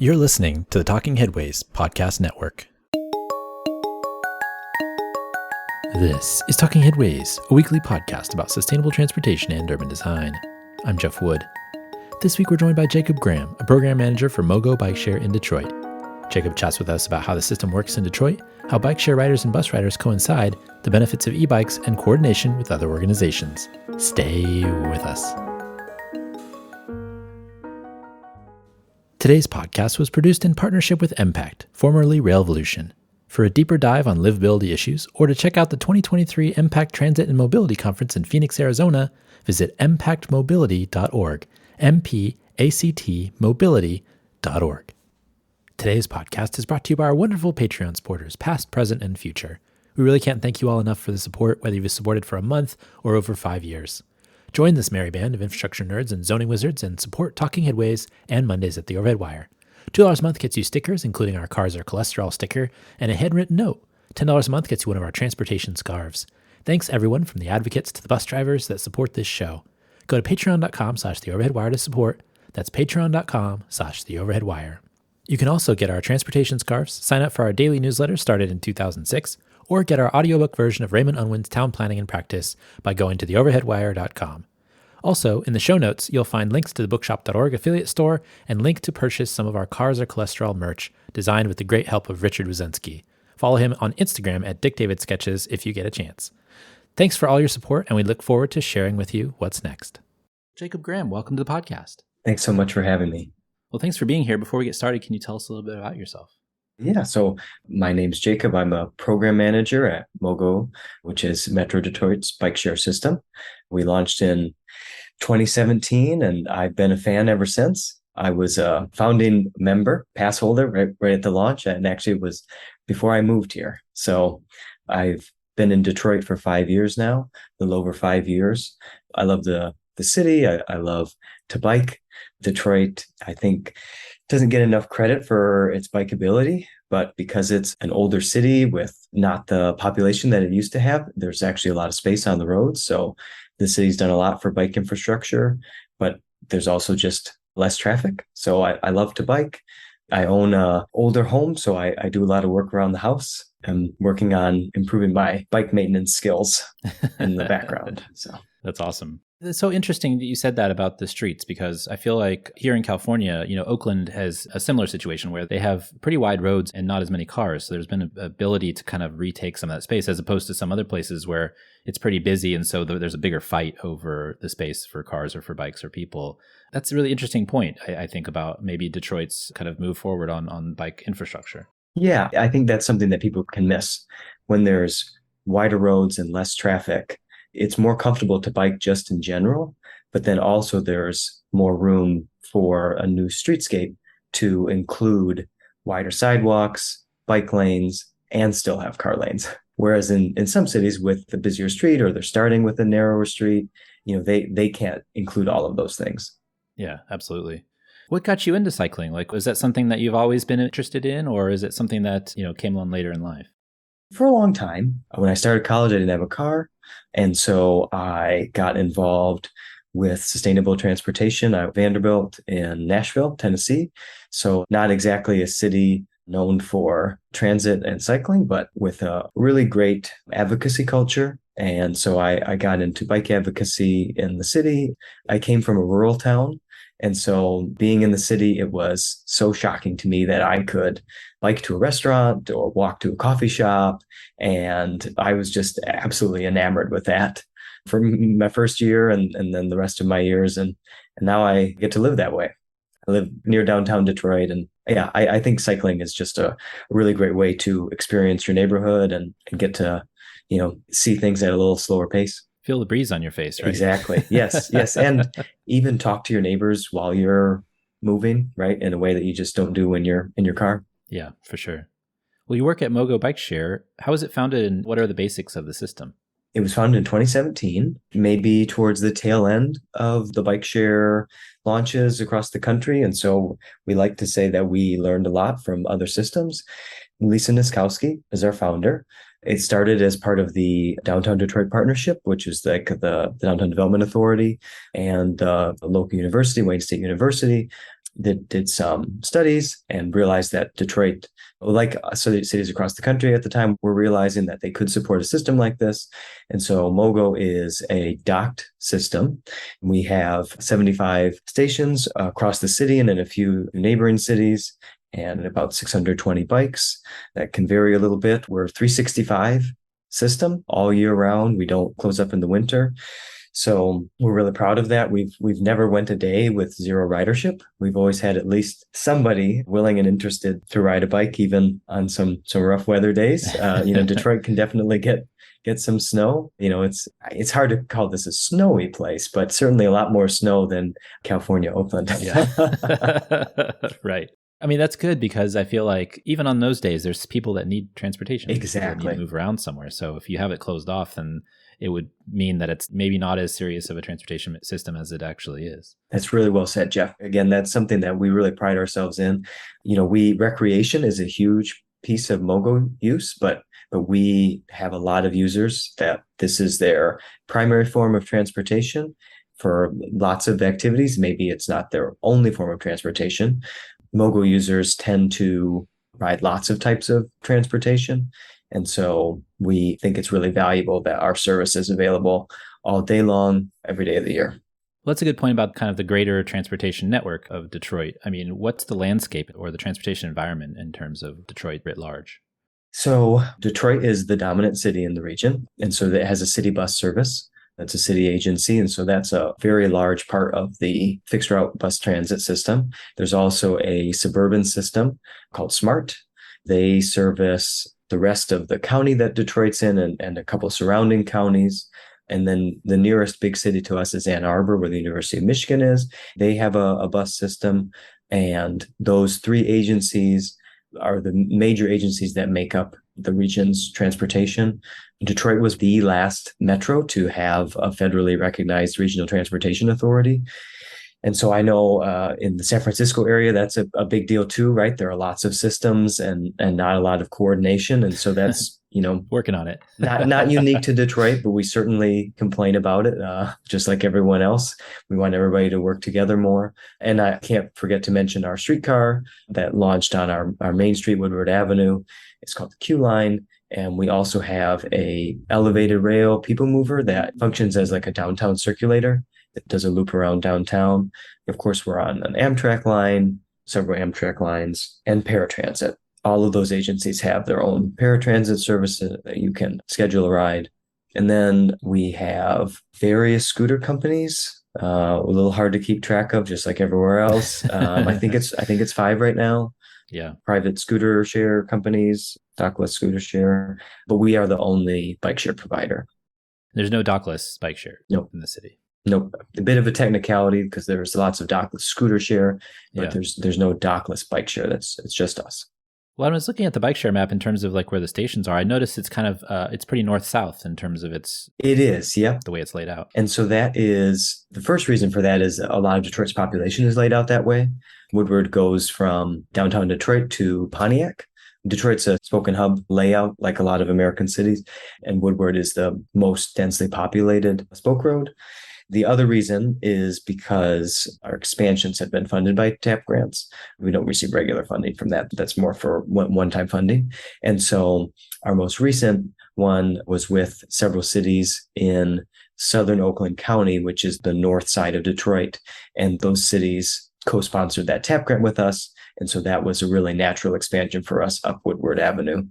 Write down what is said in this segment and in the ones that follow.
You're listening to the Talking Headways Podcast Network. This is Talking Headways, a weekly podcast about sustainable transportation and urban design. I'm Jeff Wood. This week we're joined by Jacob Graham, a program manager for MoGo Bike Share in Detroit. Jacob chats with us about how the system works in Detroit, how bike share riders and bus riders coincide, the benefits of e-bikes, and coordination with other organizations. Stay with us. Today's podcast was produced in partnership with MPact, formerly Railvolution. For a deeper dive on livability issues or to check out the 2023 MPact Transit and Mobility Conference in Phoenix, Arizona, visit mpactmobility.org, mpactmobility.org. Today's podcast is brought to you by our wonderful Patreon supporters, past, present, and future. We really can't thank you all enough for the support, whether you've supported for a month or over 5 years. Join this merry band of infrastructure nerds and zoning wizards and support Talking Headways and Mondays at the Overhead Wire. $2 a month gets you stickers, including our Cars Are Cholesterol sticker and a handwritten note. $10 a month gets you one of our transportation scarves. Thanks everyone from the advocates to the bus drivers that support this show. Go to patreon.com/theoverheadwire to support. That's patreon.com/theoverheadwire. You can also get our transportation scarves, sign up for our daily newsletter started in 2006, or get our audiobook version of Raymond Unwin's Town Planning and Practice by going to theoverheadwire.com. Also, in the show notes, you'll find links to the bookshop.org affiliate store and link to purchase some of our Cars Are Cholesterol merch designed with the great help of Richard Wazensky. Follow him on Instagram at DickDavidSketches if you get a chance. Thanks for all your support, and we look forward to sharing with you what's next. Jacob Graham, welcome to the podcast. Thanks so much for having me. Well, thanks for being here. Before we get started, can you tell us a little bit about yourself? Yeah, so my name's Jacob. I'm a program manager at MoGo, which is Metro Detroit's bike share system. We launched in 2017, and I've been a fan ever since. I was a founding member, pass holder right at the launch, and actually it was before I moved here. So I've been in Detroit for 5 years now, a little over 5 years. I love the city. I love to bike. Detroit, I think, doesn't get enough credit for its bikeability, but because it's an older city with not the population that it used to have, there's actually a lot of space on the roads. So the city's done a lot for bike infrastructure, but there's also just less traffic. So I love to bike. I own an older home, so I do a lot of work around the house. I'm working on improving my bike maintenance skills in the background. So that's awesome. It's so interesting that you said that about the streets, because I feel like here in California, Oakland has a similar situation where they have pretty wide roads and not as many cars. So there's been an ability to kind of retake some of that space, as opposed to some other places where it's pretty busy. And so there's a bigger fight over the space for cars or for bikes or people. That's a really interesting point, I think, about maybe Detroit's kind of move forward on bike infrastructure. Yeah, I think that's something that people can miss. When there's wider roads and less traffic, it's more comfortable to bike just in general, but then also there's more room for a new streetscape to include wider sidewalks, bike lanes, and still have car lanes. Whereas in some cities with the busier street, or they're starting with a narrower street, they can't include all of those things. Yeah, absolutely. What got you into cycling? Was that something that you've always been interested in, or is it something that, came along later in life? For a long time. When I started college, I didn't have a car. And so I got involved with sustainable transportation at Vanderbilt in Nashville, Tennessee. So not exactly a city known for transit and cycling, but with a really great advocacy culture. And so I got into bike advocacy in the city. I came from a rural town. And so being in the city, it was so shocking to me that I could bike to a restaurant or walk to a coffee shop. And I was just absolutely enamored with that for my first year and then the rest of my years. And now I get to live that way. I live near downtown Detroit. And yeah, I think cycling is just a really great way to experience your neighborhood and get to, see things at a little slower pace. Feel the breeze on your face, right? Exactly. Yes. And even talk to your neighbors while you're moving, right? In a way that you just don't do when you're in your car. Yeah, for sure. Well, you work at MoGo Bike Share. How was it founded, and what are the basics of the system? It was founded in 2017, maybe towards the tail end of the bike share launches across the country. And so we like to say that we learned a lot from other systems. Lisa Niskowski is our founder. It started as part of the Downtown Detroit Partnership, which is like the Downtown Development Authority and the local university, Wayne State University. did some studies and realized that Detroit, like cities across the country at the time, were realizing that they could support a system like this. And so MoGo is a docked system. We have 75 stations across the city and in a few neighboring cities, and about 620 bikes. That can vary a little bit. We're a 365 system all year round. We don't close up in the winter. So we're really proud of that. We've never went a day with zero ridership. We've always had at least somebody willing and interested to ride a bike, even on some rough weather days. Detroit can definitely get some snow. It's hard to call this a snowy place, but certainly a lot more snow than California, Oakland. Yeah. Right. I mean, that's good because I feel like even on those days, there's people that need transportation. Exactly. People that need to move around somewhere. So if you have it closed off, then it would mean that it's maybe not as serious of a transportation system as it actually is. That's really well said, Jeff. Again, that's something that we really pride ourselves in. Recreation is a huge piece of MoGo use, but we have a lot of users that this is their primary form of transportation for lots of activities. Maybe it's not their only form of transportation. MoGo users tend to ride lots of types of transportation. And so we think it's really valuable that our service is available all day long, every day of the year. Well, that's a good point about kind of the greater transportation network of Detroit. I mean, what's the landscape or the transportation environment in terms of Detroit writ large? So Detroit is the dominant city in the region. And so it has a city bus service. That's a city agency. And so that's a very large part of the fixed route bus transit system. There's also a suburban system called SMART. They service the rest of the county that Detroit's in and a couple surrounding counties. And then the nearest big city to us is Ann Arbor, where the University of Michigan is. They have a bus system. And those three agencies are the major agencies that make up the region's transportation. Detroit was the last metro to have a federally recognized regional transportation authority. And so I know in the San Francisco area, that's a big deal too, right? There are lots of systems and not a lot of coordination. And so that's, working on it. not unique to Detroit, but we certainly complain about it, just like everyone else. We want everybody to work together more. And I can't forget to mention our streetcar that launched on our main street, Woodward Avenue. It's called the Q Line. And we also have a elevated rail people mover that functions as like a downtown circulator. It does a loop around downtown. Of course, we're on an Amtrak line, several Amtrak lines, and paratransit. All of those agencies have their own paratransit services that you can schedule a ride. And then we have various scooter companies, a little hard to keep track of, just like everywhere else. I think it's 5 right now. Yeah. Private scooter share companies, dockless scooter share, but we are the only bike share provider. There's no dockless bike share Nope. in the city. Nope. A bit of a technicality because there's lots of dockless scooter share, but there's no dockless bike share. It's just us. Well, I was looking at the bike share map in terms of like where the stations are. I noticed it's kind of it's pretty north-south in terms of its. It is, yeah. The way it's laid out. And so that is the first reason for that is a lot of Detroit's population is laid out that way. Woodward goes from downtown Detroit to Pontiac. Detroit's a spoken hub layout, like a lot of American cities, and Woodward is the most densely populated spoke road. The other reason is because our expansions have been funded by TAP grants. We don't receive regular funding from that. That's more for one-time funding. And so our most recent one was with several cities in southern Oakland County, which is the north side of Detroit. And those cities co-sponsored that TAP grant with us. And so that was a really natural expansion for us up Woodward Avenue.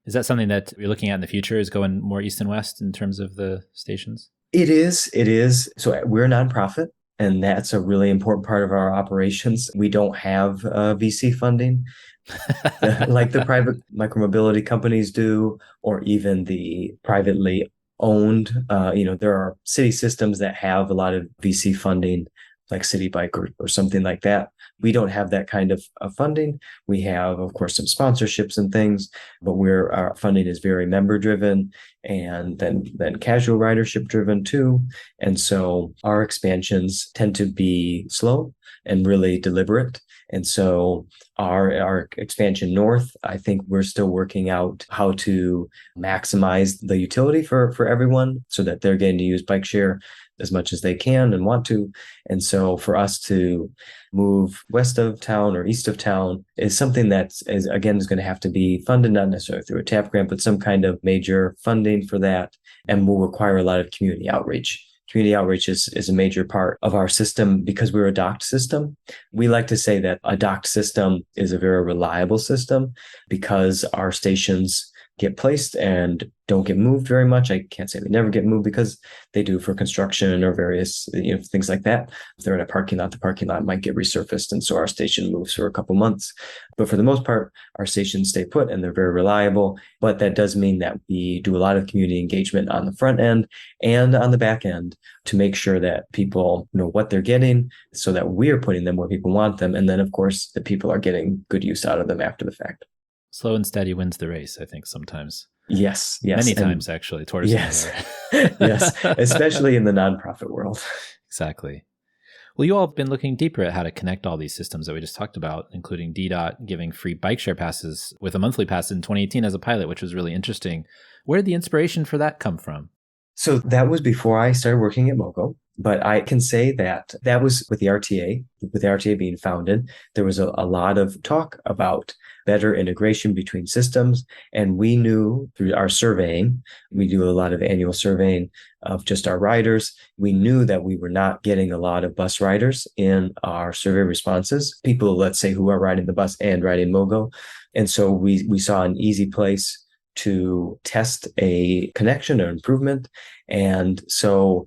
Is that something that you're looking at in the future, is going more east and west in terms of the stations? It is. So we're a nonprofit, and that's a really important part of our operations. We don't have VC funding like the private micromobility companies do, or even the privately owned. There are city systems that have a lot of VC funding, like City Bike or something like that. We don't have that kind of funding. We have, of course, some sponsorships and things, but our funding is very member driven and then casual ridership driven too. And so our expansions tend to be slow and really deliberate. And so our expansion north, I think we're still working out how to maximize the utility for everyone so that they're getting to use bike share. as much as they can and want to. And so for us to move west of town or east of town is something that is going to have to be funded, not necessarily through a TAP grant, but some kind of major funding for that, and will require a lot of community outreach. Community outreach is a major part of our system because we're a docked system. We like to say that a docked system is a very reliable system because our stations get placed and don't get moved very much. I can't say they never get moved because they do for construction or various things like that. If they're in a parking lot, the parking lot might get resurfaced, and so our station moves for a couple months. But for the most part, our stations stay put and they're very reliable. But that does mean that we do a lot of community engagement on the front end and on the back end to make sure that people know what they're getting so that we're putting them where people want them. And then, of course, the people are getting good use out of them after the fact. Slow and steady wins the race, I think, sometimes. Yes. Many times, actually. Yes. Yes. Especially in the nonprofit world. Exactly. Well, you all have been looking deeper at how to connect all these systems that we just talked about, including DDOT giving free bike share passes with a monthly pass in 2018 as a pilot, which was really interesting. Where did the inspiration for that come from? So that was before I started working at MoGo. But I can say that was with the RTA being founded. There was a lot of talk about better integration between systems. And we knew through our surveying, we do a lot of annual surveying of just our riders. We knew that we were not getting a lot of bus riders in our survey responses, people, let's say, who are riding the bus and riding MoGo. And so we saw an easy place to test a connection or improvement. And so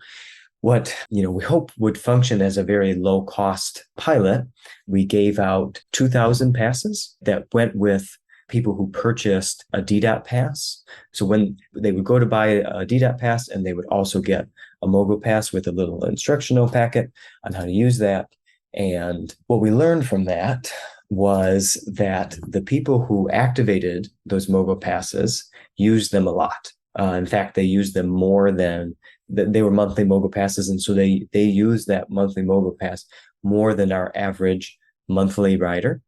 what we hope would function as a very low cost pilot, we gave out 2,000 passes that went with people who purchased a DDOT pass. So when they would go to buy a DDOT pass, and they would also get a MoGo pass with a little instructional packet on how to use that. And what we learned from that was that the people who activated those MoGo passes used them a lot. In fact, they used them more than they were monthly MoGo passes. And so they used that monthly MoGo pass more than our average monthly rider,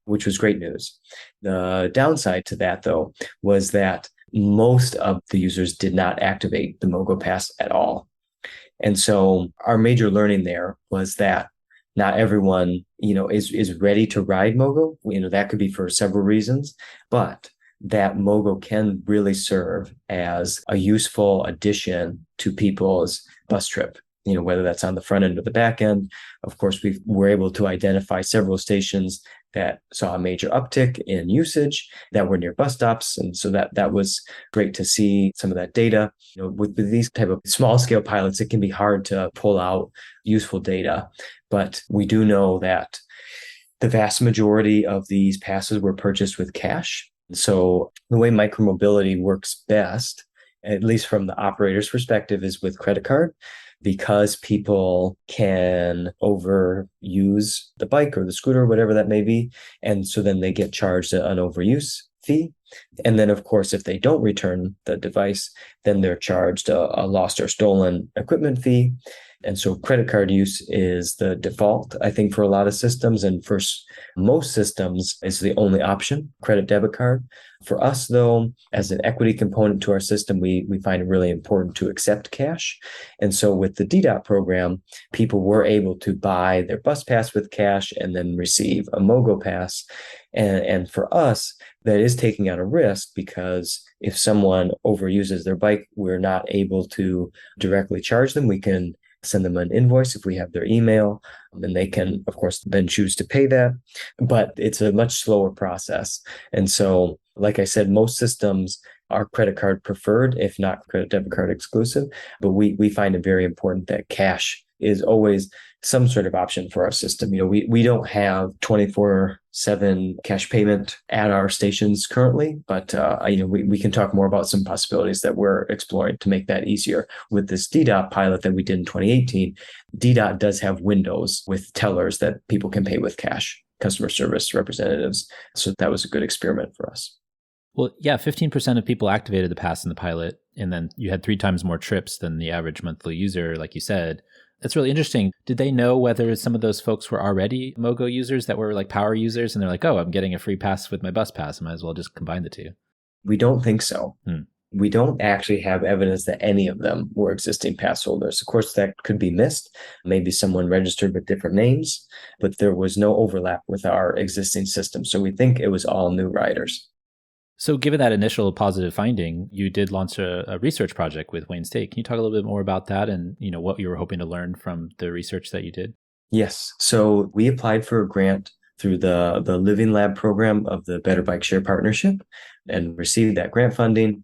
which was great news. The downside to that, though, was that most of the users did not activate the MoGo pass at all. And so our major learning there was that not everyone, is ready to ride MoGo. That could be for several reasons, but that MoGo can really serve as a useful addition to people's bus trip, whether that's on the front end or the back end. Of course, we were able to identify several stations that saw a major uptick in usage that were near bus stops. And so that was great to see some of that data. With these type of small scale pilots, it can be hard to pull out useful data, but we do know that the vast majority of these passes were purchased with cash. So the way micromobility works best, at least from the operator's perspective, is with credit card, because people can overuse the bike or the scooter, whatever that may be. And so then they get charged an overuse fee. And then, of course, if they don't return the device, then they're charged a lost or stolen equipment fee. And so credit card use is the default, I think, for a lot of systems. And for most systems, is the only option, credit debit card. For us, though, as an equity component to our system, we find it really important to accept cash. And so with the DDOT program, people were able to buy their bus pass with cash and then receive a MoGo pass. And for us, that is taking on a risk, because if someone overuses their bike, we're not able to directly charge them. We can send them an invoice if we have their email, and they can, of course, then choose to pay that. But it's a much slower process. And so, like I said, most systems are credit card preferred, if not credit debit card exclusive. But we find it very important that cash is always some sort of option for our system. We don't have 24/7 cash payment at our stations currently, but we can talk more about some possibilities that we're exploring to make that easier. With this DDOT pilot that we did in 2018, DDOT does have windows with tellers that people can pay with cash, customer service representatives. So that was a good experiment for us. Well, yeah, 15% of people activated the pass in the pilot, and then you had 3 times more trips than the average monthly user, like you said. That's really interesting. Did they know whether some of those folks were already MoGo users that were like power users, and they're like, oh, I'm getting a free pass with my bus pass, I might as well just combine the two? We don't think so. We don't actually have evidence that any of them were existing pass holders. Of course, that could be missed. Maybe someone registered with different names, but there was no overlap with our existing system. So we think it was all new riders. So given that initial positive finding, you did launch a research project with Wayne State. Can you talk a little bit more about that and what you were hoping to learn from the research that you did? Yes. So we applied for a grant through the Living Lab program of the Better Bike Share Partnership and received that grant funding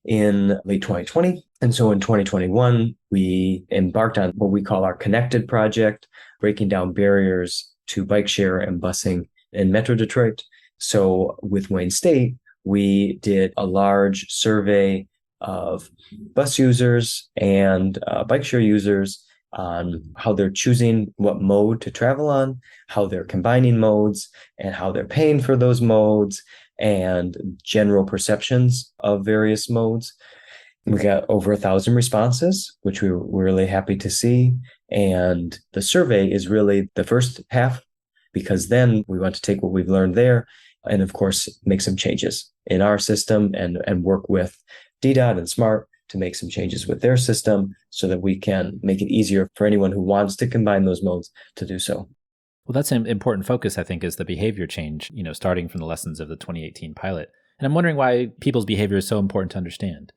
in late 2020. And so in 2021, we embarked on what we call our Connected project, breaking down barriers to bike share and busing in Metro Detroit. So with Wayne State, we did a large survey of bus users and bike share users on how they're choosing what mode to travel on, how they're combining modes, and how they're paying for those modes, and general perceptions of various modes. We got over 1,000 responses, which we were really happy to see. And the survey is really the first half, because then we want to take what we've learned there and, of course, make some changes in our system and work with DDOT and SMART to make some changes with their system so that we can make it easier for anyone who wants to combine those modes to do so. Well, that's an important focus, I think, is the behavior change, starting from the lessons of the 2018 pilot. And I'm wondering why people's behavior is so important to understand.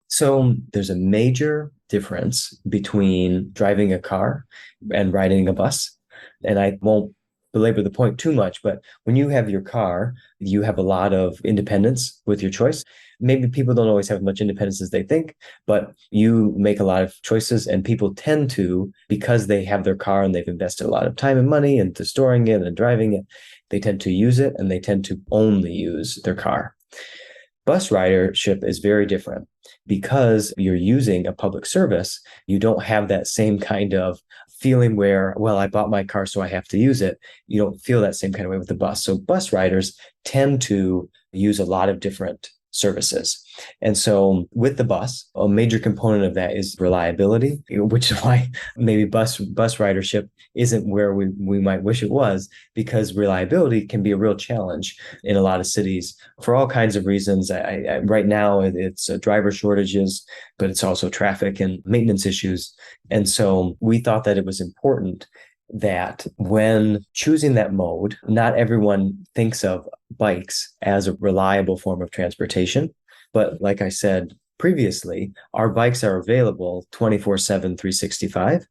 So there's a major difference between driving a car and riding a bus. And I won't belabor the point too much, but when you have your car, you have a lot of independence with your choice. Maybe people don't always have as much independence as they think, but you make a lot of choices, and people tend to, because they have their car and they've invested a lot of time and money into storing it and driving it, they tend to use it and they tend to only use their car. Bus ridership is very different. Because you're using a public service, you don't have that same kind of feeling where, well, I bought my car, so I have to use it. You don't feel that same kind of way with the bus. So bus riders tend to use a lot of different services. And so with the bus, a major component of that is reliability, which is why maybe bus ridership isn't where we might wish it was, because reliability can be a real challenge in a lot of cities for all kinds of reasons. Right now, it's driver shortages, but it's also traffic and maintenance issues. And so we thought that it was important that when choosing that mode, not everyone thinks of bikes as a reliable form of transportation. But like I said previously, our bikes are available 24/7, 365.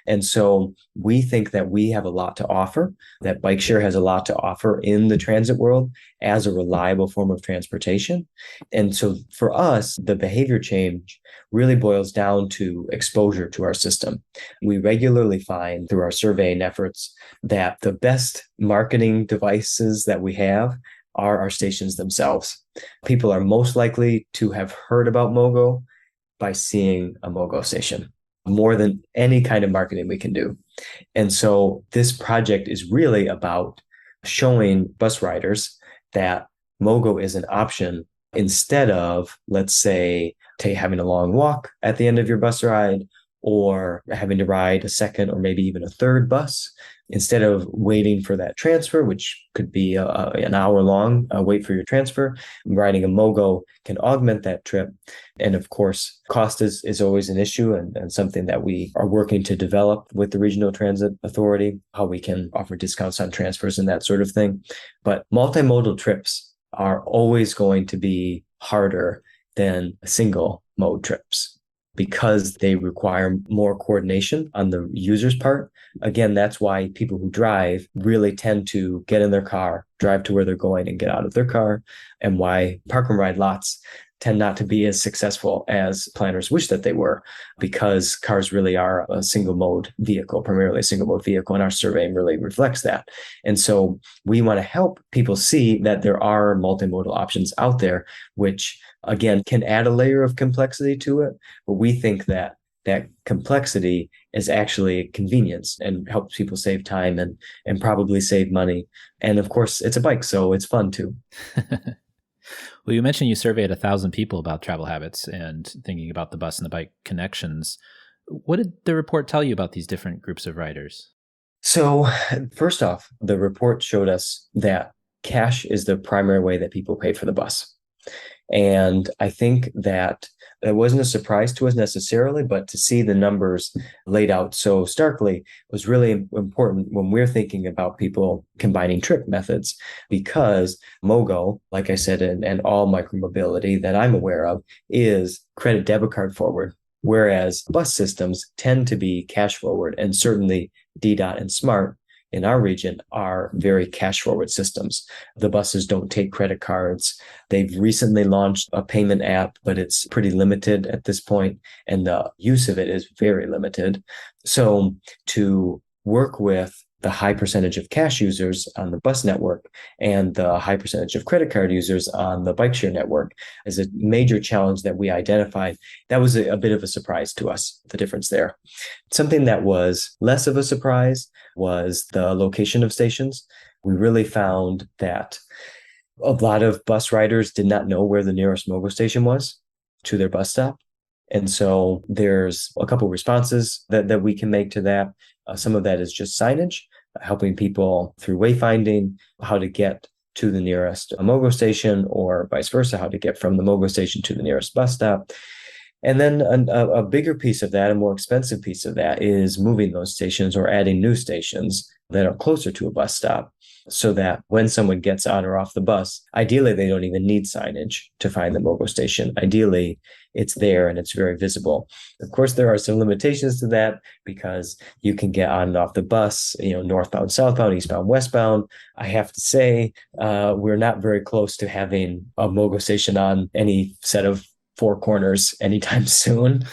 And so we think that we have a lot to offer, that bike share has a lot to offer in the transit world as a reliable form of transportation. And so for us, the behavior change really boils down to exposure to our system. We regularly find through our surveying efforts that the best marketing devices that we have are our stations themselves. People are most likely to have heard about MoGo by seeing a MoGo station, more than any kind of marketing we can do. And so this project is really about showing bus riders that MoGo is an option instead of, let's say, having a long walk at the end of your bus ride, or having to ride a second or maybe even a third bus. Instead of waiting for that transfer, which could be an hour long wait for your transfer, riding a MoGo can augment that trip. And of course, cost is always an issue and something that we are working to develop with the Regional Transit Authority, how we can offer discounts on transfers and that sort of thing. But multimodal trips are always going to be harder than single mode trips, because they require more coordination on the user's part. Again, that's why people who drive really tend to get in their car, drive to where they're going, and get out of their car, and why park and ride lots tend not to be as successful as planners wish that they were, because cars really are a single mode vehicle, primarily a single mode vehicle, and our survey really reflects that. And so we want to help people see that there are multimodal options out there, which again can add a layer of complexity to it. But we think that that complexity is actually convenience and helps people save time and probably save money. And of course, it's a bike, so it's fun too. Well, you mentioned you surveyed 1,000 people about travel habits and thinking about the bus and the bike connections. What did the report tell you about these different groups of riders? So first off, the report showed us that cash is the primary way that people pay for the bus. And I think that it wasn't a surprise to us necessarily, but to see the numbers laid out so starkly was really important when we're thinking about people combining trip methods, because MoGo, like I said, and all micromobility that I'm aware of is credit debit card forward, whereas bus systems tend to be cash forward, and certainly DDOT and SMART in our region are very cash forward systems. The buses don't take credit cards. They've recently launched a payment app, but it's pretty limited at this point, and the use of it is very limited. So to work with the high percentage of cash users on the bus network and the high percentage of credit card users on the bike share network is a major challenge that we identified. That was a bit of a surprise to us, the difference there. Something that was less of a surprise was the location of stations. We really found that a lot of bus riders did not know where the nearest MoGo station was to their bus stop. And so there's a couple of responses that we can make to that. Some of that is just signage, helping people through wayfinding, how to get to the nearest MoGo station, or vice versa, how to get from the MoGo station to the nearest bus stop. And then a bigger piece of that, a more expensive piece of that, is moving those stations or adding new stations that are closer to a bus stop, so that when someone gets on or off the bus, ideally, they don't even need signage to find the MoGo station. Ideally, it's there and it's very visible. Of course, there are some limitations to that, because you can get on and off the bus, northbound, southbound, eastbound, westbound. I have to say, we're not very close to having a MoGo station on any set of four corners anytime soon.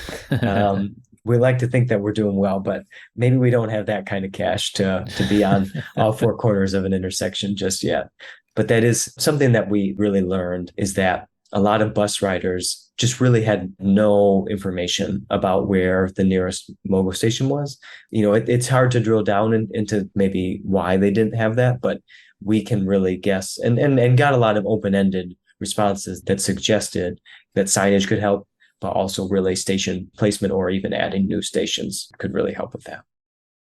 We like to think that we're doing well, but maybe we don't have that kind of cash to be on all four corners of an intersection just yet. But that is something that we really learned, is that a lot of bus riders just really had no information about where the nearest MoGo station was. It's hard to drill down into maybe why they didn't have that, but we can really guess, and got a lot of open-ended responses that suggested that signage could help, but also really station placement or even adding new stations could really help with that.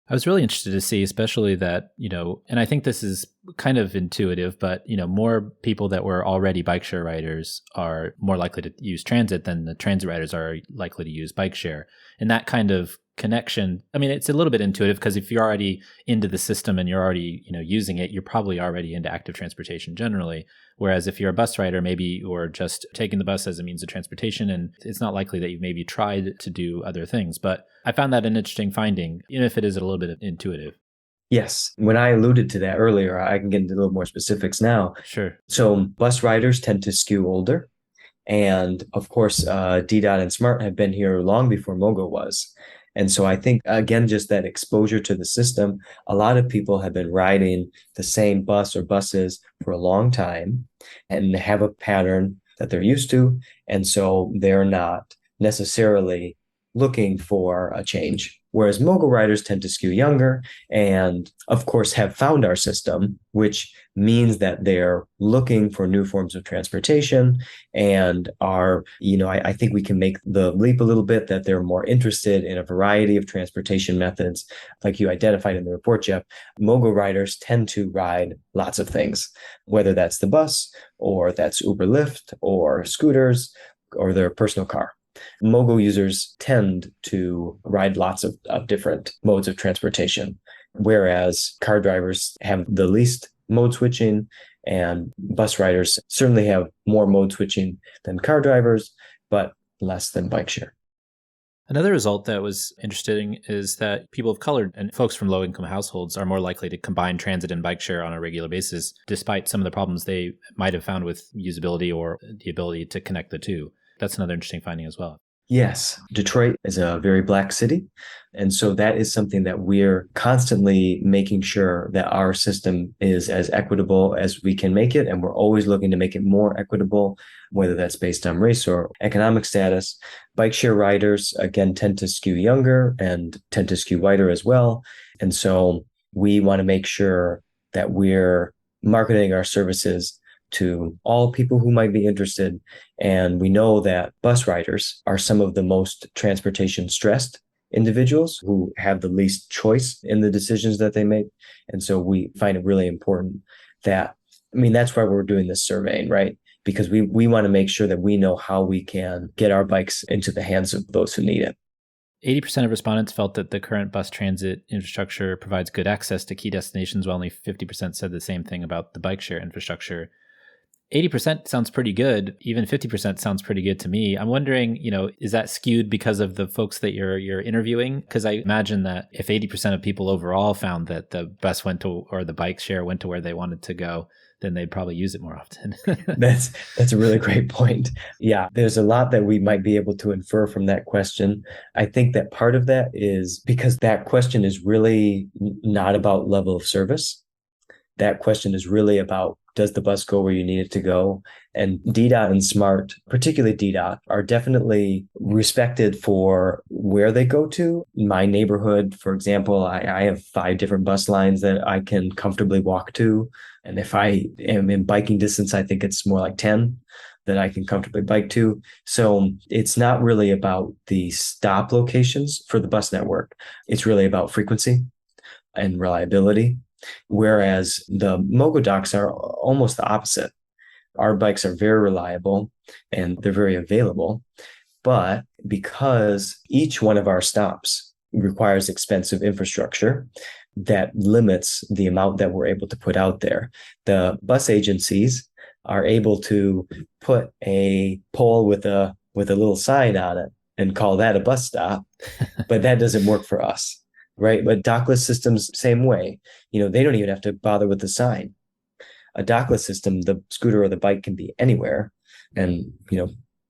I was really interested to see, especially that, and I think this is kind of intuitive, but, more people that were already bike share riders are more likely to use transit than the transit riders are likely to use bike share. And that kind of connection, I mean, it's a little bit intuitive, because if you're already into the system and you're already, using it, you're probably already into active transportation generally. Whereas if you're a bus rider, maybe you're just taking the bus as a means of transportation, and it's not likely that you've maybe tried to do other things. But I found that an interesting finding, even if it is a little bit intuitive. Yes. When I alluded to that earlier, I can get into a little more specifics now. Sure. So bus riders tend to skew older. And of course, DDOT and SMART have been here long before MoGo was. And so I think, again, just that exposure to the system, a lot of people have been riding the same bus or buses for a long time and have a pattern that they're used to. And so they're not necessarily looking for a change. Whereas MoGo riders tend to skew younger and, of course, have found our system, which means that they're looking for new forms of transportation and are, I think we can make the leap a little bit that they're more interested in a variety of transportation methods. Like you identified in the report, Jeff, MoGo riders tend to ride lots of things, whether that's the bus or that's Uber Lyft or scooters or their personal car. MoGo users tend to ride lots of different modes of transportation, whereas car drivers have the least mode switching, and bus riders certainly have more mode switching than car drivers, but less than bike share. Another result that was interesting is that people of color and folks from low-income households are more likely to combine transit and bike share on a regular basis, despite some of the problems they might have found with usability or the ability to connect the two. That's another interesting finding as well. Yes, Detroit is a very Black city. And so that is something that we're constantly making sure that our system is as equitable as we can make it. And we're always looking to make it more equitable, whether that's based on race or economic status. Bike share riders, again, tend to skew younger and tend to skew whiter as well. And so we want to make sure that we're marketing our services to all people who might be interested. And we know that bus riders are some of the most transportation stressed individuals who have the least choice in the decisions that they make. And so we find it really important that, that's why we're doing this surveying, right? because we want to make sure that we know how we can get our bikes into the hands of those who need it. 80% of respondents felt that the current bus transit infrastructure provides good access to key destinations, while only 50% said the same thing about the bike share infrastructure. 80% sounds pretty good. Even 50% sounds pretty good to me. I'm wondering, is that skewed because of the folks that you're interviewing? Because I imagine that if 80% of people overall found that the bus went to, or the bike share went to where they wanted to go, then they'd probably use it more often. That's a really great point. Yeah, there's a lot that we might be able to infer from that question. I think that part of that is because that question is really not about level of service. That question is really about, does the bus go where you need it to go? And DDOT and SMART, particularly DDOT, are definitely respected for where they go to. In my neighborhood, for example, I have 5 different bus lines that I can comfortably walk to. And if I am in biking distance, I think it's more like 10 that I can comfortably bike to. So it's not really about the stop locations for the bus network. It's really about frequency and reliability. Whereas the MoGo docks are almost the opposite. Our bikes are very reliable and they're very available. But because each one of our stops requires expensive infrastructure, that limits the amount that we're able to put out there. The bus agencies are able to put a pole with a little sign on it and call that a bus stop, but that doesn't work for us. Right. But dockless systems, same way, they don't even have to bother with the sign. A dockless system, the scooter or the bike can be anywhere. And,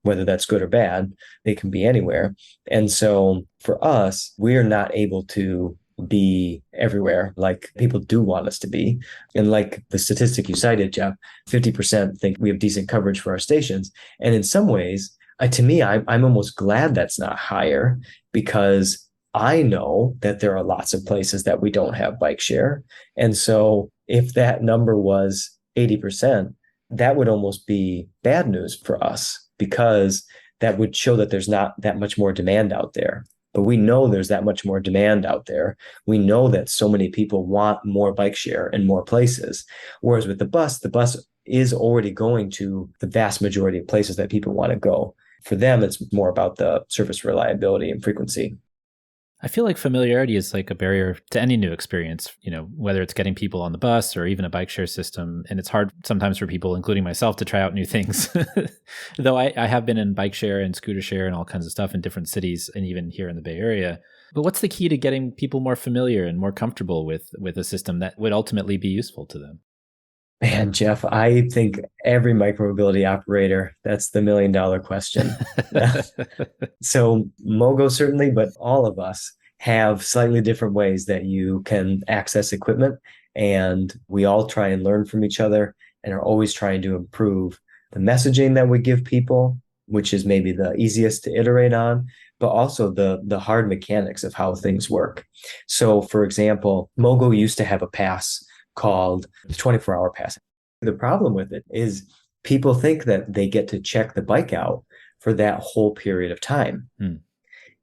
whether that's good or bad, they can be anywhere. And so for us, we're not able to be everywhere like people do want us to be. And like the statistic you cited, Jeff, 50% think we have decent coverage for our stations. And in some ways, to me, I'm almost glad that's not higher, because I know that there are lots of places that we don't have bike share. And so if that number was 80%, that would almost be bad news for us, because that would show that there's not that much more demand out there. But we know there's that much more demand out there. We know that so many people want more bike share in more places. Whereas with the bus is already going to the vast majority of places that people want to go. For them, it's more about the service reliability and frequency. I feel like familiarity is like a barrier to any new experience, whether it's getting people on the bus or even a bike share system. And it's hard sometimes for people, including myself, to try out new things. Though I have been in bike share and scooter share and all kinds of stuff in different cities and even here in the Bay Area. But what's the key to getting people more familiar and more comfortable with a system that would ultimately be useful to them? Man, Jeff, I think every micromobility operator, that's the $1 million question. So MoGo certainly, but all of us have slightly different ways that you can access equipment. And we all try and learn from each other and are always trying to improve the messaging that we give people, which is maybe the easiest to iterate on, but also the hard mechanics of how things work. So for example, MoGo used to have a pass called the 24-hour pass. The problem with it is people think that they get to check the bike out for that whole period of time.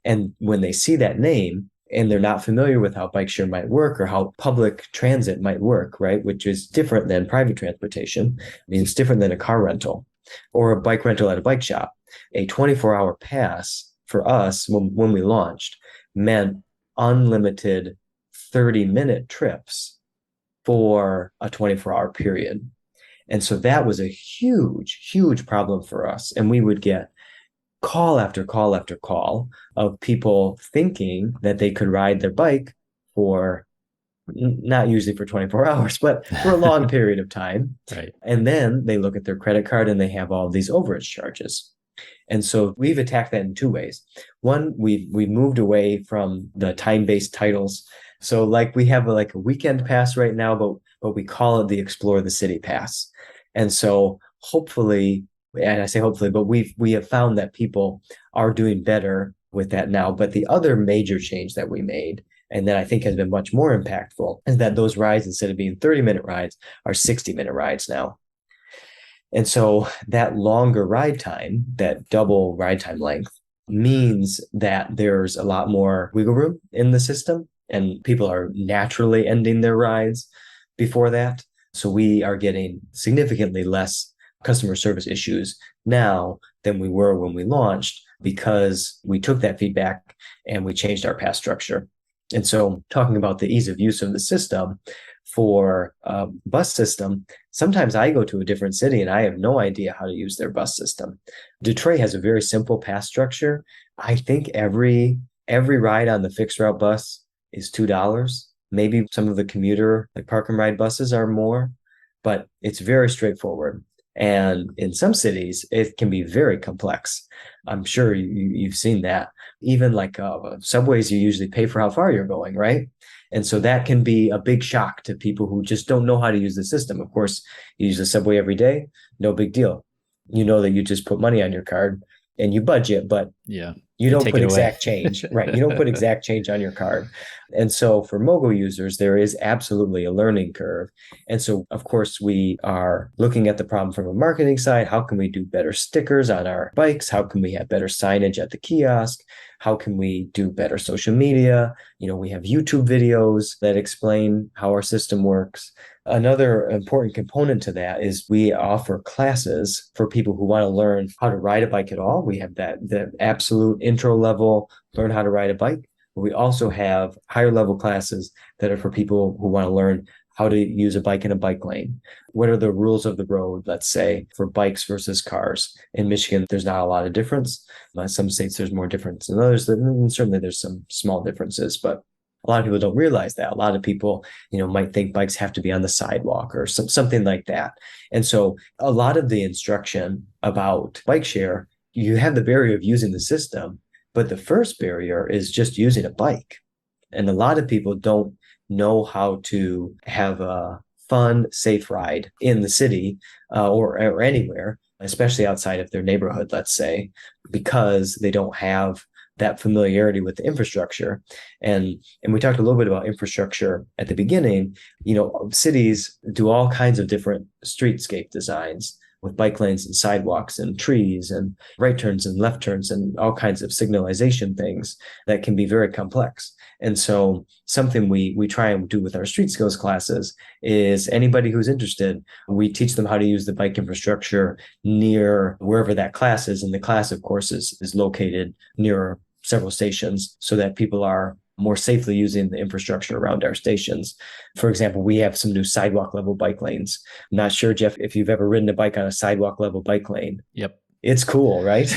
And when they see that name and they're not familiar with how bike share might work or how public transit might work, right, which is different than private transportation. I mean, it's different than a car rental or a bike rental at a bike shop. A 24-hour pass for us when we launched meant unlimited 30-minute trips for a 24-hour period. And so that was a huge, huge problem for us. And we would get call after call after call of people thinking that they could ride their bike for, not usually for 24 hours, but for a long period of time. Right. And then they look at their credit card and they have all these overage charges. And so we've attacked that in 2 ways. One, we've moved away from the time-based titles. So like we have like a weekend pass right now, but we call it the Explore the City Pass. And so hopefully, and I say hopefully, but we have found that people are doing better with that now. But the other major change that we made, and that I think has been much more impactful, is that those rides, instead of being 30-minute rides, are 60-minute rides now. And so that longer ride time, that double ride time length, means that there's a lot more wiggle room in the system, and people are naturally ending their rides before that. So we are getting significantly less customer service issues now than we were when we launched, because we took that feedback and we changed our pass structure. And so talking about the ease of use of the system for a bus system, sometimes I go to a different city and I have no idea how to use their bus system. Detroit has a very simple pass structure. I think every ride on the fixed route bus is $2. Maybe some of the commuter, like park and ride buses, are more, but it's very straightforward. And in some cities, it can be very complex. I'm sure you've seen that. Even like subways, you usually pay for how far you're going, right? And so that can be a big shock to people who just don't know how to use the system. Of course, you use the subway every day, no big deal. You know that you just put money on your card and you budget, but yeah, you don't put exact change, right? You don't put exact change on your card. And so for MoGo users, there is absolutely a learning curve. And so, of course, we are looking at the problem from a marketing side. How can we do better stickers on our bikes? How can we have better signage at the kiosk? How can we do better social media? We have YouTube videos that explain how our system works. Another important component to that is we offer classes for people who want to learn how to ride a bike at all. We have the absolute intro level, learn how to ride a bike. But we also have higher level classes that are for people who want to learn how to use a bike in a bike lane. What are the rules of the road, let's say, for bikes versus cars? In Michigan, there's not a lot of difference. Some states, there's more difference than others. And certainly, there's some small differences, but a lot of people don't realize that. A lot of people, might think bikes have to be on the sidewalk or something like that. And so a lot of the instruction about bike share, you have the barrier of using the system, but the first barrier is just using a bike. And a lot of people don't know how to have a fun, safe ride in the city or anywhere, especially outside of their neighborhood, let's say, because they don't have that familiarity with the infrastructure. And we talked a little bit about infrastructure at the beginning. Cities do all kinds of different streetscape designs with bike lanes and sidewalks and trees and right turns and left turns and all kinds of signalization things that can be very complex. And so something we try and do with our street skills classes is anybody who's interested, we teach them how to use the bike infrastructure near wherever that class is. And the class, of course, is located near several stations so that people are more safely using the infrastructure around our stations. For example, we have some new sidewalk level bike lanes. I'm not sure, Jeff, if you've ever ridden a bike on a sidewalk level bike lane. Yep. It's cool, right?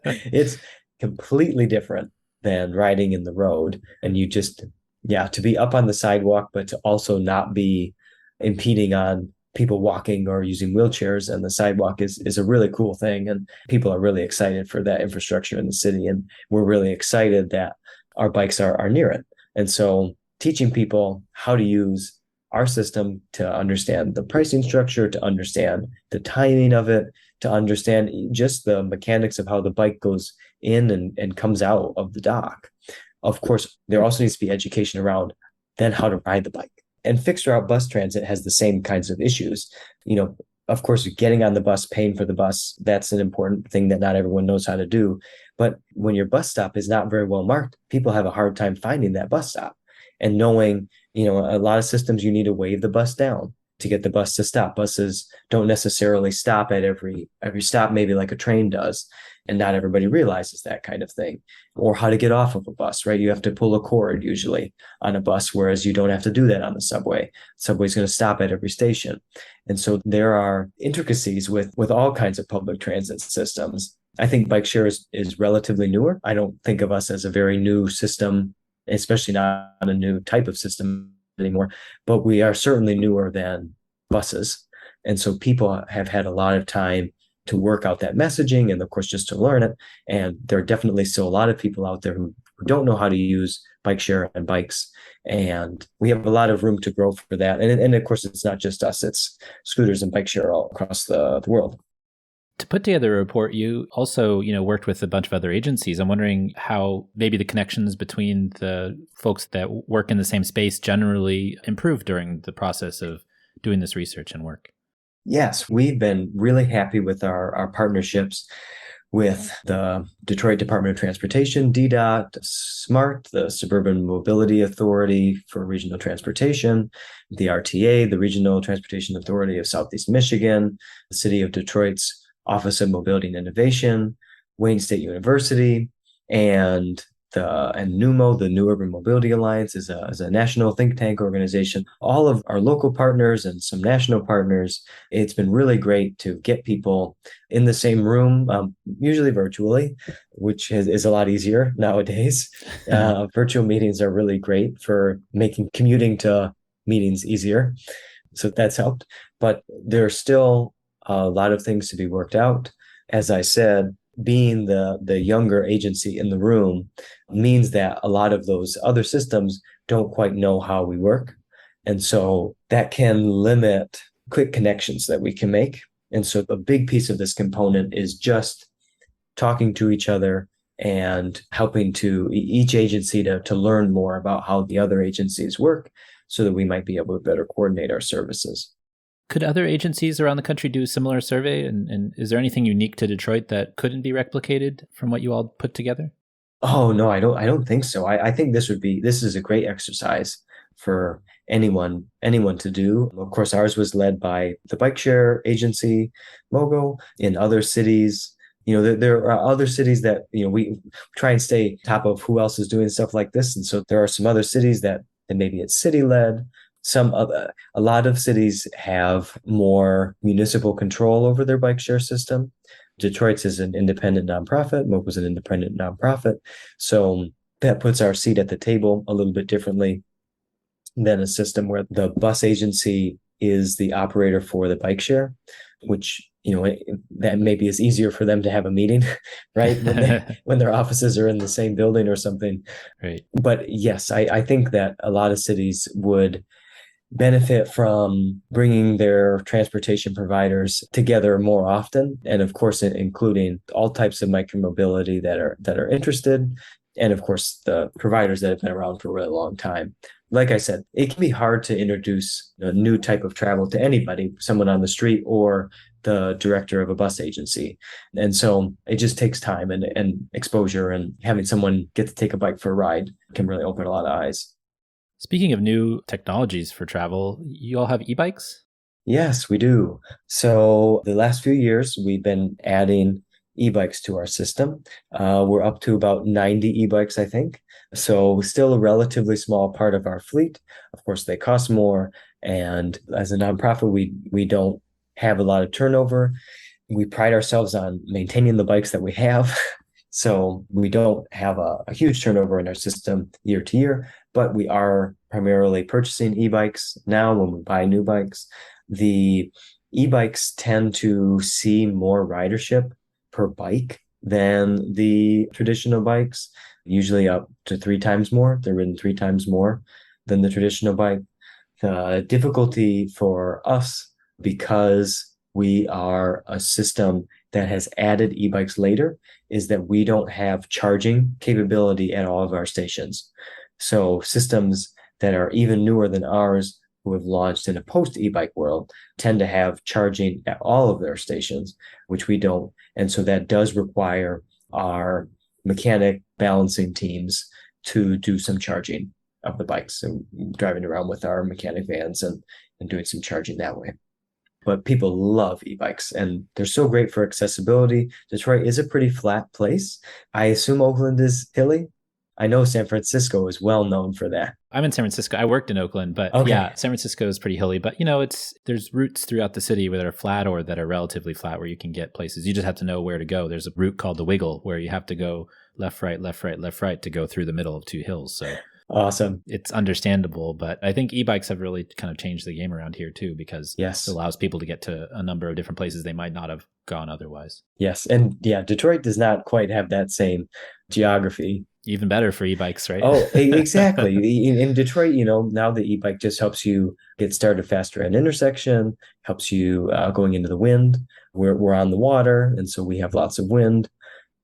It's completely different than riding in the road. And you just, to be up on the sidewalk, but to also not be impeding on people walking or using wheelchairs and the sidewalk is a really cool thing. And people are really excited for that infrastructure in the city. And we're really excited that our bikes are near it. And so teaching people how to use our system, to understand the pricing structure, to understand the timing of it, to understand just the mechanics of how the bike goes in and comes out of the dock. Of course, there also needs to be education around then how to ride the bike. And fixed route bus transit has the same kinds of issues. Of course, getting on the bus, paying for the bus, that's an important thing that not everyone knows how to do. But when your bus stop is not very well marked, people have a hard time finding that bus stop and knowing, a lot of systems, you need to wave the bus down to get the bus to stop. Buses don't necessarily stop at every stop, maybe like a train does. And not everybody realizes that kind of thing. Or how to get off of a bus, right? You have to pull a cord usually on a bus, whereas you don't have to do that on the subway. Subway's going to stop at every station. And so there are intricacies with all kinds of public transit systems. I think bike share is relatively newer. I don't think of us as a very new system, especially not a new type of system anymore, but we are certainly newer than buses. And so people have had a lot of time to work out that messaging and, of course, just to learn it. And there are definitely still a lot of people out there who don't know how to use bike share and bikes. And we have a lot of room to grow for that. And of course, it's not just us, it's scooters and bike share all across the world. To put together a report, you also, worked with a bunch of other agencies. I'm wondering how maybe the connections between the folks that work in the same space generally improved during the process of doing this research and work. Yes, we've been really happy with our partnerships. with the Detroit Department of Transportation, DDOT, SMART, the Suburban Mobility Authority for Regional Transportation, the RTA, the Regional Transportation Authority of Southeast Michigan, the City of Detroit's Office of Mobility and Innovation, Wayne State University, and NUMO, the New Urban Mobility Alliance, is a national think tank organization. All of our local partners and some national partners. It's been really great to get people in the same room, usually virtually, which is a lot easier nowadays. Virtual meetings are really great for making commuting to meetings easier. So that's helped. But there's still a lot of things to be worked out. As I said, being the younger agency in the room means that a lot of those other systems don't quite know how we work. And so that can limit quick connections that we can make. And so a big piece of this component is just talking to each other and helping to each agency to learn more about how the other agencies work so that we might be able to better coordinate our services. Could other agencies around the country do a similar survey? And is there anything unique to Detroit that couldn't be replicated from what you all put together? Oh, no, I don't think so. I think this is a great exercise for anyone to do. Of course, ours was led by the bike share agency, MoGo. In other cities, there are other cities that, we try and stay top of who else is doing stuff like this. And so there are some other cities that maybe it's city led. A lot of cities have more municipal control over their bike share system. Detroit's is an independent nonprofit. MoGo's an independent nonprofit. So that puts our seat at the table a little bit differently than a system where the bus agency is the operator for the bike share, which, that maybe is easier for them to have a meeting, right? When their offices are in the same building or something. Right. But yes, I think that a lot of cities would benefit from bringing their transportation providers together more often, and of course including all types of micromobility that are interested, and of course the providers that have been around for a really long time. Like I said, it can be hard to introduce a new type of travel to anybody, someone on the street or the director of a bus agency. And so it just takes time and exposure, and having someone get to take a bike for a ride can really open a lot of eyes. Speaking of new technologies for travel, you all have e-bikes? Yes, we do. So the last few years, we've been adding e-bikes to our system. We're up to about 90 e-bikes, I think. So still a relatively small part of our fleet. Of course, they cost more. And as a nonprofit, we don't have a lot of turnover. We pride ourselves on maintaining the bikes that we have. So we don't have a huge turnover in our system year to year, but we are primarily purchasing e-bikes now when we buy new bikes. The e-bikes tend to see more ridership per bike than the traditional bikes, usually up to 3 times more. They're ridden 3 times more than the traditional bike. The difficulty for us, because we are a system that has added e-bikes later, is that we don't have charging capability at all of our stations. So systems that are even newer than ours, who have launched in a post e-bike world, tend to have charging at all of their stations, which we don't. And so that does require our mechanic balancing teams to do some charging of the bikes, and driving around with our mechanic vans and doing some charging that way. But people love e-bikes, and they're so great for accessibility. Detroit is a pretty flat place. I assume Oakland is hilly. I know San Francisco is well known for that. I'm in San Francisco. I worked in Oakland, but Okay. Yeah, San Francisco is pretty hilly. But there's routes throughout the city that are flat or that are relatively flat where you can get places. You just have to know where to go. There's a route called the Wiggle where you have to go left, right, left, right, left, right to go through the middle of 2 hills. So Awesome. it's understandable, but I think e-bikes have really kind of changed the game around here too, because Yes. it allows people to get to a number of different places they might not have gone otherwise. Yes. And yeah, Detroit does not quite have that same geography. Even better for e-bikes, right? Oh, exactly. In Detroit, now the e-bike just helps you get started faster at an intersection, helps you going into the wind. We're on the water, and so we have lots of wind.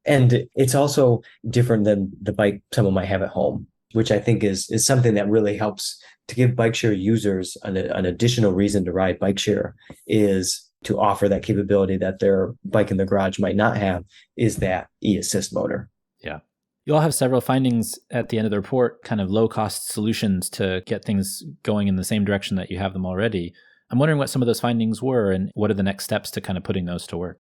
And it's also different than the bike someone might have at home, which I think is something that really helps to give bike share users an additional reason to ride bike share. Is to offer that capability that their bike in the garage might not have is that e-assist motor. Yeah. You all have several findings at the end of the report, kind of low-cost solutions to get things going in the same direction that you have them already. I'm wondering what some of those findings were and what are the next steps to kind of putting those to work?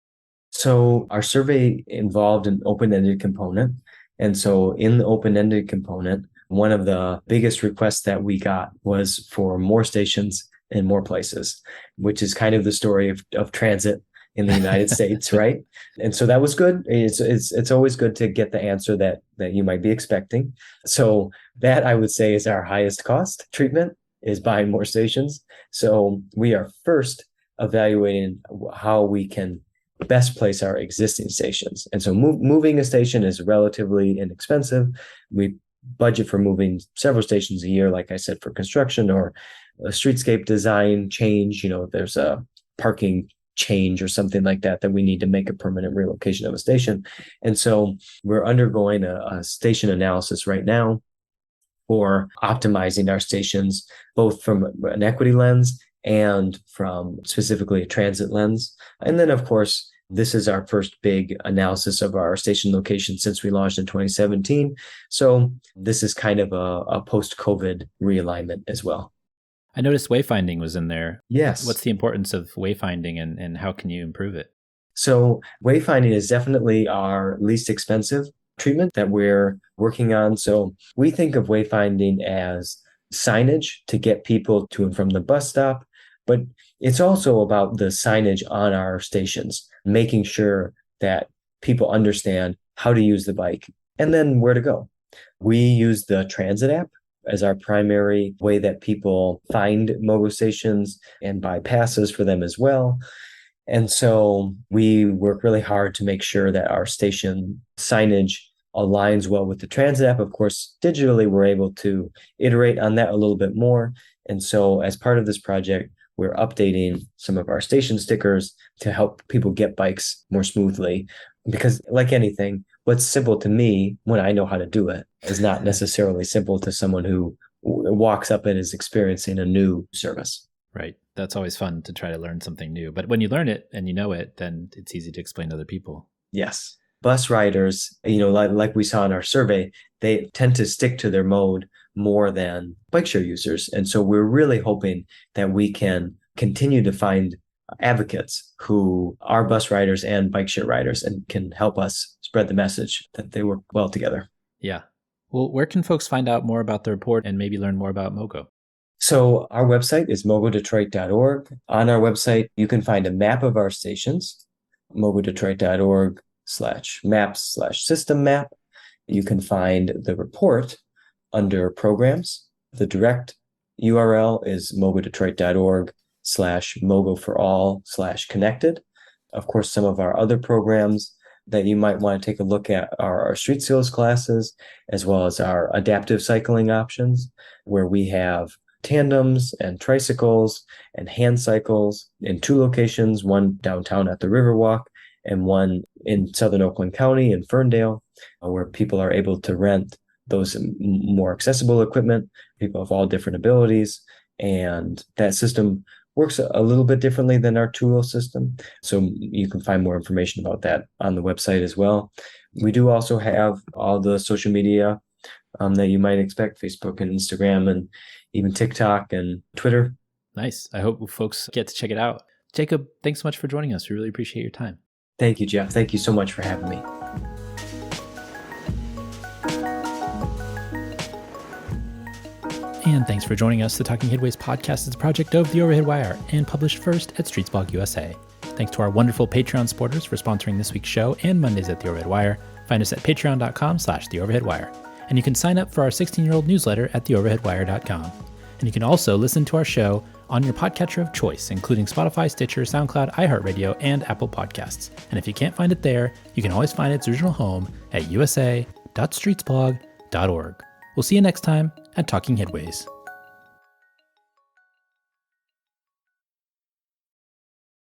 So our survey involved an open-ended component. And so in the open-ended component, one of the biggest requests that we got was for more stations in more places, which is kind of the story of transit in the United States, right? And so that was good. It's always good to get the answer that you might be expecting. So that I would say is our highest cost treatment, is buying more stations. So we are first evaluating how we can best place our existing stations. And so moving a station is relatively inexpensive. We budget for moving several stations a year, like I said, for construction or a streetscape design change. There's a parking change or something like that we need to make a permanent relocation of a station. And so we're undergoing a station analysis right now for optimizing our stations, both from an equity lens and from specifically a transit lens. And then, of course, this is our first big analysis of our station location since we launched in 2017. So this is kind of a post-COVID realignment as well. I noticed wayfinding was in there. Yes. What's the importance of wayfinding and how can you improve it? So wayfinding is definitely our least expensive treatment that we're working on. So we think of wayfinding as signage to get people to and from the bus stop, but it's also about the signage on our stations, making sure that people understand how to use the bike and then where to go. We use the transit app as our primary way that people find MoGo stations and buy passes for them as well. And so we work really hard to make sure that our station signage aligns well with the transit app. Of course, digitally, we're able to iterate on that a little bit more. And so as part of this project, we're updating some of our station stickers to help people get bikes more smoothly. Because like anything, what's simple to me when I know how to do it is not necessarily simple to someone who walks up and is experiencing a new service. Right. That's always fun to try to learn something new. But when you learn it and you know it, then it's easy to explain to other people. Yes. Bus riders, like we saw in our survey, they tend to stick to their mode more than bike share users. And so we're really hoping that we can continue to find advocates who are bus riders and bike share riders and can help us spread the message that they work well together. Yeah. Well, where can folks find out more about the report and maybe learn more about MoGo? So our website is mogodetroit.org. On our website, you can find a map of our stations, mogodetroit.org/maps/system map. You can find the report under programs. The direct URL is mogodetroit.org/mogoforall/connected. Of course, some of our other programs that you might want to take a look at are our street skills classes, as well as our adaptive cycling options, where we have tandems and tricycles and hand cycles in 2 locations, one downtown at the Riverwalk and one in Southern Oakland County in Ferndale, where people are able to rent those more accessible equipment, people of all different abilities. And that system works a little bit differently than our Tulo system. So you can find more information about that on the website as well. We do also have all the social media that you might expect, Facebook and Instagram and even TikTok and Twitter. Nice. I hope folks get to check it out. Jacob, thanks so much for joining us. We really appreciate your time. Thank you, Jeff. Thank you so much for having me. And thanks for joining us. The Talking Headways podcast is a project of The Overhead Wire and published first at Streetsblog USA. Thanks to our wonderful Patreon supporters for sponsoring this week's show and Mondays at The Overhead Wire. Find us at patreon.com/theoverheadwire. And you can sign up for our 16-year-old newsletter at theoverheadwire.com. And you can also listen to our show on your podcatcher of choice, including Spotify, Stitcher, SoundCloud, iHeartRadio, and Apple Podcasts. And if you can't find it there, you can always find its original home at usa.streetsblog.org. We'll see you next time at Talking Headways.